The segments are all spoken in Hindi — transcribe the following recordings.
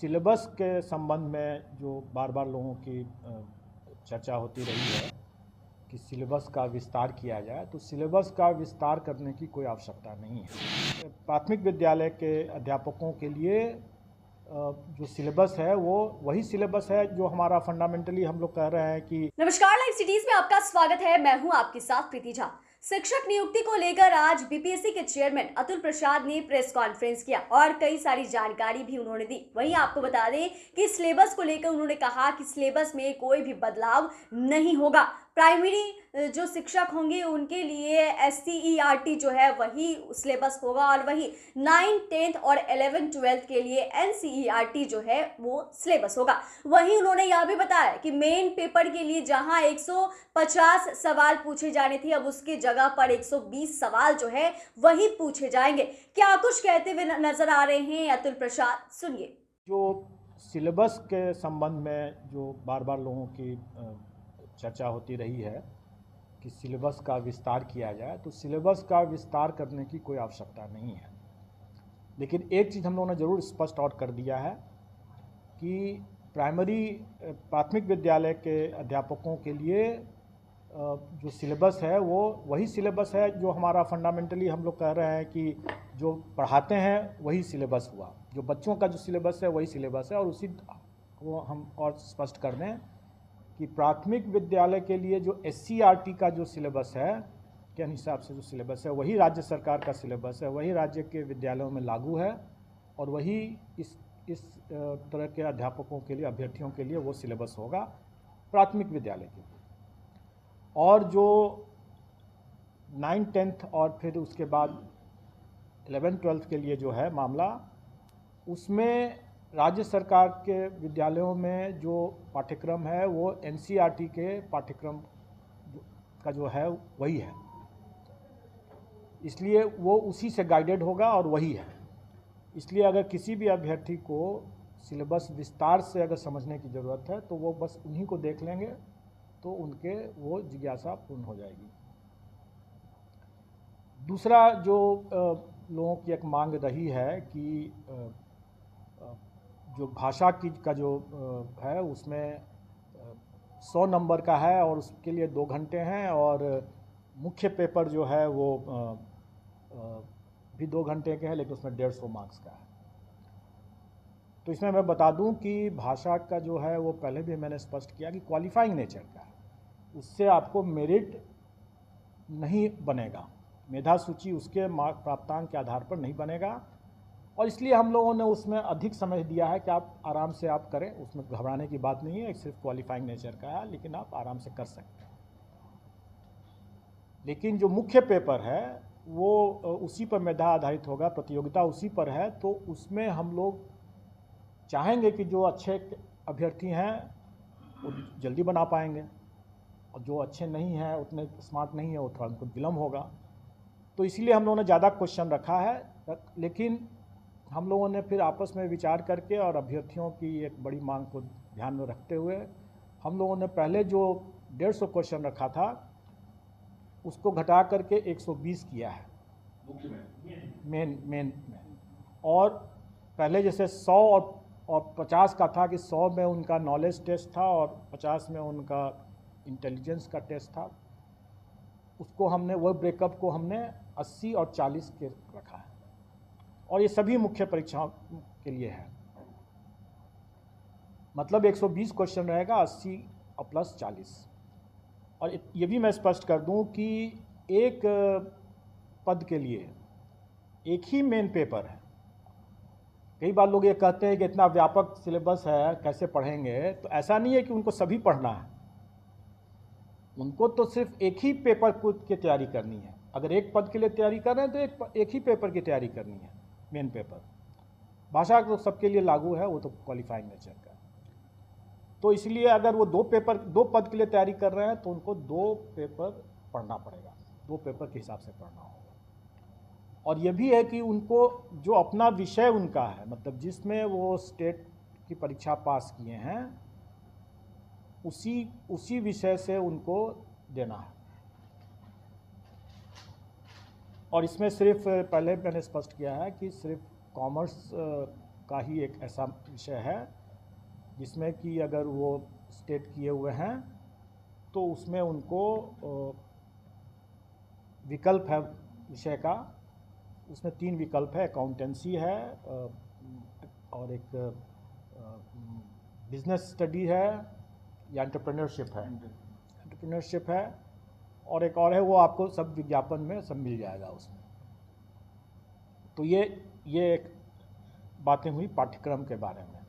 सिलेबस के संबंध में जो बार बार लोगों की चर्चा होती रही है कि सिलेबस का विस्तार किया जाए, तो सिलेबस का विस्तार करने की कोई आवश्यकता नहीं है। प्राथमिक विद्यालय के अध्यापकों के लिए जो सिलेबस है वो वही सिलेबस है जो हमारा फंडामेंटली हम लोग कह रहे हैं कि। नमस्कार, लाइव सिटीज में आपका स्वागत है। मैं हूं आपके साथ प्रीति झा। शिक्षक नियुक्ति को लेकर आज बीपीएससी के चेयरमैन अतुल प्रसाद ने प्रेस कॉन्फ्रेंस किया और कई सारी जानकारी भी उन्होंने दी। वहीं आपको बता दें कि सिलेबस को लेकर उन्होंने कहा कि सिलेबस में कोई भी बदलाव नहीं होगा। प्राइमरी जो शिक्षक होंगे उनके लिए एससीईआरटी जो है वही सिलेबस होगा और वही 9, 10 और 11, 12 के लिए एनसीईआरटी जो है वो सिलेबस होगा। वहीं उन्होंने यह भी बताया कि मेन पेपर के लिए जहां 150 सवाल पूछे जाने थे, अब उसकी जगह पर 120 सवाल जो है वही पूछे जाएंगे। क्या कुछ कहते हुए नजर आ रहे हैं अतुल प्रसाद, सुनिए। जो सिलेबस के संबंध में जो बार बार लोगों की चर्चा होती रही है कि सिलेबस का विस्तार किया जाए, तो सिलेबस का विस्तार करने की कोई आवश्यकता नहीं है। लेकिन एक चीज़ हम लोगों ने ज़रूर स्पष्ट आउट कर दिया है कि प्राथमिक विद्यालय के अध्यापकों के लिए जो सिलेबस है वो वही सिलेबस है जो हमारा फंडामेंटली हम लोग कह रहे हैं कि जो पढ़ाते हैं वही सिलेबस हुआ। जो बच्चों का जो सिलेबस है वही सिलेबस है। और उसी को हम और स्पष्ट कर दें कि प्राथमिक विद्यालय के लिए जो एससीईआरटी का जो सिलेबस है के हिसाब से जो सिलेबस है वही राज्य सरकार का सिलेबस है, वही राज्य के विद्यालयों में लागू है और वही इस तरह के अध्यापकों के लिए, अभ्यर्थियों के लिए वो सिलेबस होगा प्राथमिक विद्यालय के लिए। और जो 9, 10 और फिर उसके बाद 11, 12 के लिए जो है मामला, उसमें राज्य सरकार के विद्यालयों में जो पाठ्यक्रम है वो एनसीईआरटी के पाठ्यक्रम का जो है वही है, इसलिए वो उसी से गाइडेड होगा और वही है। इसलिए अगर किसी भी अभ्यर्थी को सिलेबस विस्तार से अगर समझने की ज़रूरत है तो वो बस उन्हीं को देख लेंगे तो उनके वो जिज्ञासा पूर्ण हो जाएगी। दूसरा जो लोगों की एक मांग रही है कि जो भाषा की का जो है उसमें 100 नंबर का है और उसके लिए 2 घंटे हैं और मुख्य पेपर जो है वो भी 2 घंटे के हैं, लेकिन उसमें 150 मार्क्स का है। तो इसमें मैं बता दूं कि भाषा का जो है वो पहले भी मैंने स्पष्ट किया कि क्वालिफाइंग नेचर का है, उससे आपको मेरिट नहीं बनेगा, मेधा सूची उसके मार्क प्राप्तांक के आधार पर नहीं बनेगा। और इसलिए हम लोगों ने उसमें अधिक समय दिया है कि आप आराम से आप करें, उसमें घबराने की बात नहीं है, सिर्फ क्वालिफाइंग नेचर का है, लेकिन आप आराम से कर सकते हैं। लेकिन जो मुख्य पेपर है वो उसी पर मेधा आधारित होगा, प्रतियोगिता उसी पर है, तो उसमें हम लोग चाहेंगे कि जो अच्छे अभ्यर्थी हैं वो जल्दी बना पाएंगे और जो अच्छे नहीं हैं, उतने स्मार्ट नहीं है, वो थोड़ा उनको विलम्ब होगा। तो इसीलिए हम लोगों ने ज़्यादा क्वेश्चन रखा है। लेकिन हम लोगों ने फिर आपस में विचार करके और अभ्यर्थियों की एक बड़ी मांग को ध्यान में रखते हुए हम लोगों ने पहले जो 150 क्वेश्चन रखा था उसको घटा करके 120 किया है मेन में। और पहले जैसे 100 और 50 का था कि 100 में उनका नॉलेज टेस्ट था और 50 में उनका इंटेलिजेंस का टेस्ट था, उसको हमने वो ब्रेकअप को हमने 80 और 40 के रखा है। और ये सभी मुख्य परीक्षाओं के लिए है, मतलब 120 क्वेश्चन रहेगा, 80 और प्लस 40। और ये भी मैं स्पष्ट कर दूं कि एक पद के लिए एक ही मेन पेपर है। कई बार लोग ये कहते हैं कि इतना व्यापक सिलेबस है कैसे पढ़ेंगे, तो ऐसा नहीं है कि उनको सभी पढ़ना है, उनको तो सिर्फ एक ही पेपर की तैयारी करनी है। अगर एक पद के लिए तैयारी कर रहे हैं तो एक ही पेपर की तैयारी करनी है, मेन पेपर। भाषा तो सबके लिए लागू है, वो तो क्वालिफाइंग नेचर का। तो इसलिए अगर वो 2 पद के लिए तैयारी कर रहे हैं तो उनको 2 पेपर पढ़ना पड़ेगा, 2 पेपर के हिसाब से पढ़ना होगा। और ये भी है कि उनको जो अपना विषय उनका है, मतलब जिसमें वो स्टेट की परीक्षा पास किए हैं, उसी विषय से उनको देना है। और इसमें सिर्फ पहले मैंने स्पष्ट किया है कि सिर्फ कॉमर्स का ही एक ऐसा विषय है जिसमें कि अगर वो स्टेट किए हुए हैं तो उसमें उनको विकल्प है विषय का। उसमें 3 विकल्प है, अकाउंटेंसी है और एक बिजनेस स्टडी है या एंटरप्रेन्योरशिप है और एक और है, वो आपको सब विज्ञापन में सब मिल जाएगा उसमें। तो ये एक बातें हुई पाठ्यक्रम के बारे में।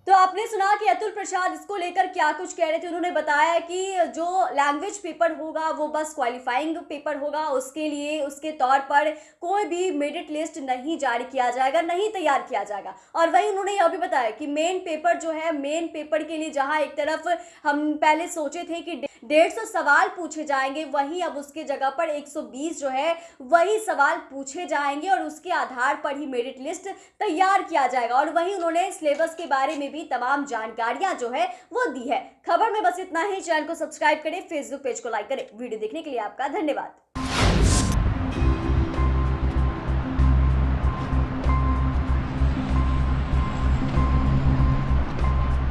तो आपने सुना कि अतुल प्रसाद इसको लेकर क्या कुछ कह रहे थे। उन्होंने बताया कि जो लैंग्वेज पेपर होगा वो बस क्वालिफाइंग पेपर होगा, उसके लिए उसके तौर पर कोई भी मेरिट लिस्ट नहीं जारी किया जाएगा, नहीं तैयार किया जाएगा। और वहीं उन्होंने यह भी बताया कि मेन पेपर जो है, मेन पेपर के लिए जहां एक तरफ हम पहले सोचे थे कि 150 सवाल पूछे जाएंगे, वहीं अब उसके जगह पर 120 जो है वही सवाल पूछे जाएंगे और उसके आधार पर ही मेरिट लिस्ट तैयार किया जाएगा। और वहीं उन्होंने सिलेबस के बारे में भी तमाम जानकारियां जो है वो दी है। खबर में बस इतना ही। चैनल को सब्सक्राइब करें, फेसबुक पेज को लाइक करें। वीडियो देखने के लिए आपका धन्यवाद।